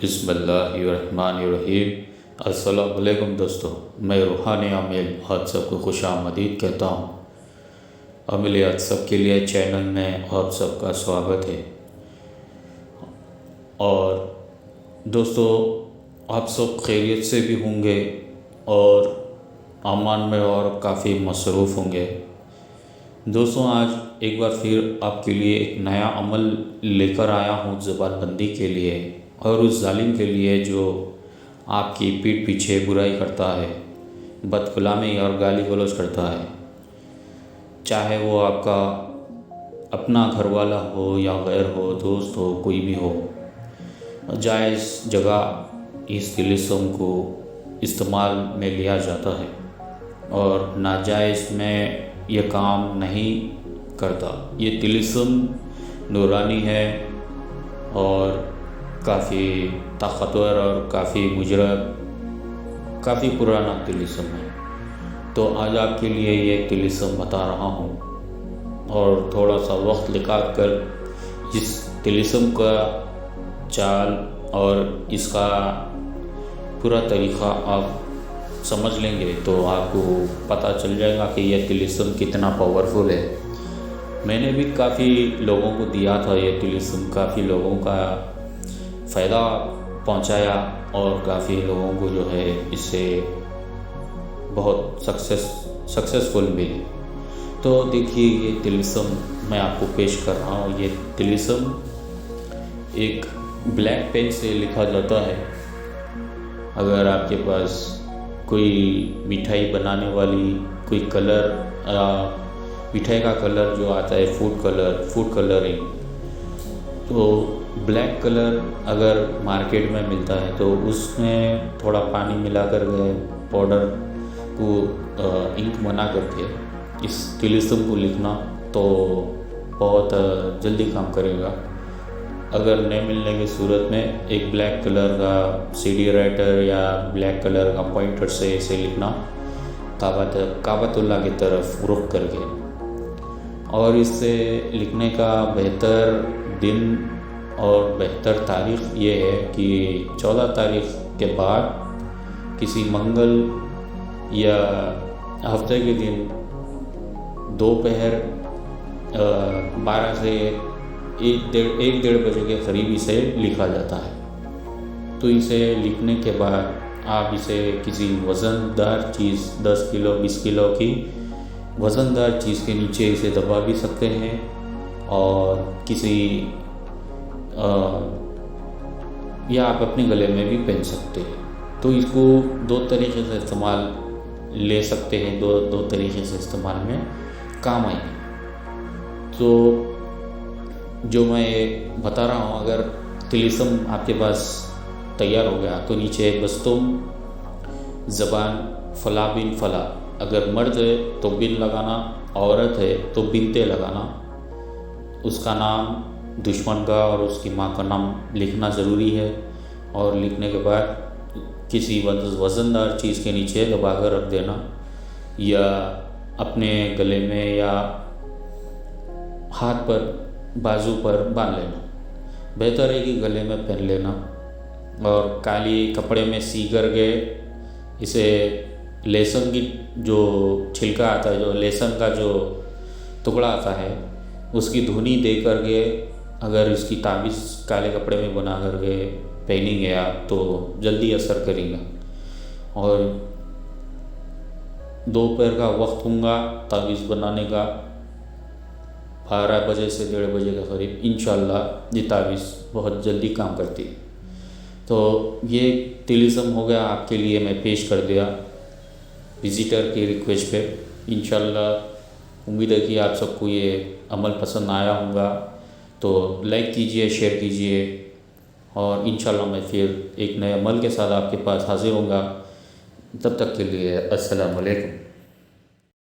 बिस्मिल्लाहिर्रहमानिर्रहीम। अस्सलामु अलैकुम दोस्तों, मैं रूहानी आमिल आप सबको खुशामदीद कहता हूँ। आमिल आप सबके लिए चैनल में आप सबका स्वागत है। और दोस्तों, आप सब खैरियत से भी होंगे और अमान में और काफ़ी मसरूफ़ होंगे। दोस्तों, आज एक बार फिर आपके लिए एक नया अमल लेकर आया हूँ ज़बानबंदी के लिए और उस जालिम के लिए जो आपकी पीठ पीछे बुराई करता है, बदकलामी और गाली गलौज करता है। चाहे वो आपका अपना घर वाला हो या गैर हो, दोस्त हो, कोई भी हो, जायज़ जगह इस तिलिस्म को इस्तेमाल में लिया जाता है और नाजायज़ में ये काम नहीं करता। ये तिलिस्म नूरानी है और काफ़ी ताकतवर और काफ़ी मुजरब, काफ़ी पुराना तिलिस्म है। तो आज आपके लिए ये तिलिस्म बता रहा हूँ और थोड़ा सा वक्त निकाल कर इस तिलिस्म का चाल और इसका पूरा तरीक़ा आप समझ लेंगे तो आपको पता चल जाएगा कि यह तिलिस्म कितना पावरफुल है। मैंने भी काफ़ी लोगों को दिया था ये तिलिस्म, काफ़ी लोगों का फ़ायदा पहुंचाया और काफ़ी लोगों को जो है इससे बहुत सक्सेसफुल मिले। तो देखिए, ये तिलिस्म मैं आपको पेश कर रहा हूँ। ये तिलिस्म एक ब्लैक पेन से लिखा जाता है। अगर आपके पास कोई मिठाई बनाने वाली कोई कलर, मिठाई का कलर जो आता है फूड कलरिंग, तो ब्लैक कलर अगर मार्केट में मिलता है तो उसमें थोड़ा पानी मिला कर पाउडर को इंक बना करके इस तिलिस्म को लिखना तो बहुत जल्दी काम करेगा। अगर नहीं मिलने की सूरत में एक ब्लैक कलर का सीडी राइटर या ब्लैक कलर का पॉइंटर से इसे लिखना, काबतुल्लाह की तरफ रुख करके। और इससे लिखने का बेहतर दिन और बेहतर तारीख़ ये है कि 14 तारीख़ के बाद किसी मंगल या हफ्ते के दिन दोपहर 12 से 1-1:30 बजे के करीब इसे लिखा जाता है। तो इसे लिखने के बाद आप इसे किसी वज़नदार चीज़ 10 किलो 20 किलो की वज़नदार चीज़ के नीचे इसे दबा भी सकते हैं और किसी या आप अपने गले में भी पहन सकते हैं। तो इसको दो तरीक़े से इस्तेमाल ले सकते हैं, दो तरीक़े से इस्तेमाल में काम आएंगे। तो जो मैं बता रहा हूँ, अगर तिलिस्म आपके पास तैयार हो गया तो नीचे बस तुम ज़बान फ़ला बिन फ़ला, अगर मर्द है तो बिन लगाना, औरत है तो बिनते लगाना, उसका नाम, दुश्मन का और उसकी माँ का नाम लिखना ज़रूरी है। और लिखने के बाद किसी वज़नदार चीज़ के नीचे दबा कर रख देना या अपने गले में या हाथ पर, बाजू पर बांध लेना। बेहतर है कि गले में पहन लेना और काली कपड़े में सी करके इसे लहसुन की जो छिलका आता है, जो लहसुन का जो टुकड़ा आता है, उसकी धुनी दे करके अगर इसकी ताबीज़ काले कपड़े में बना करके पहनेंगे आप तो जल्दी असर करेगा। और दोपहर का वक्त होगा ताबीज़ बनाने का, 12 बजे से 1:30 बजे के करीब, इंशाअल्लाह ये ताबीज़ बहुत जल्दी काम करती है। तो ये तिलिस्म हो गया आपके लिए, मैं पेश कर दिया विज़िटर की रिक्वेस्ट पे। इंशाअल्लाह उम्मीद है कि आप सबको ये अमल पसंद आया होगा। तो लाइक कीजिए, शेयर कीजिए और इंशाअल्लाह मैं फिर एक नए अमल के साथ आपके पास हाज़िर होऊंगा। तब तक के लिए अस्सलामु अलैकुम।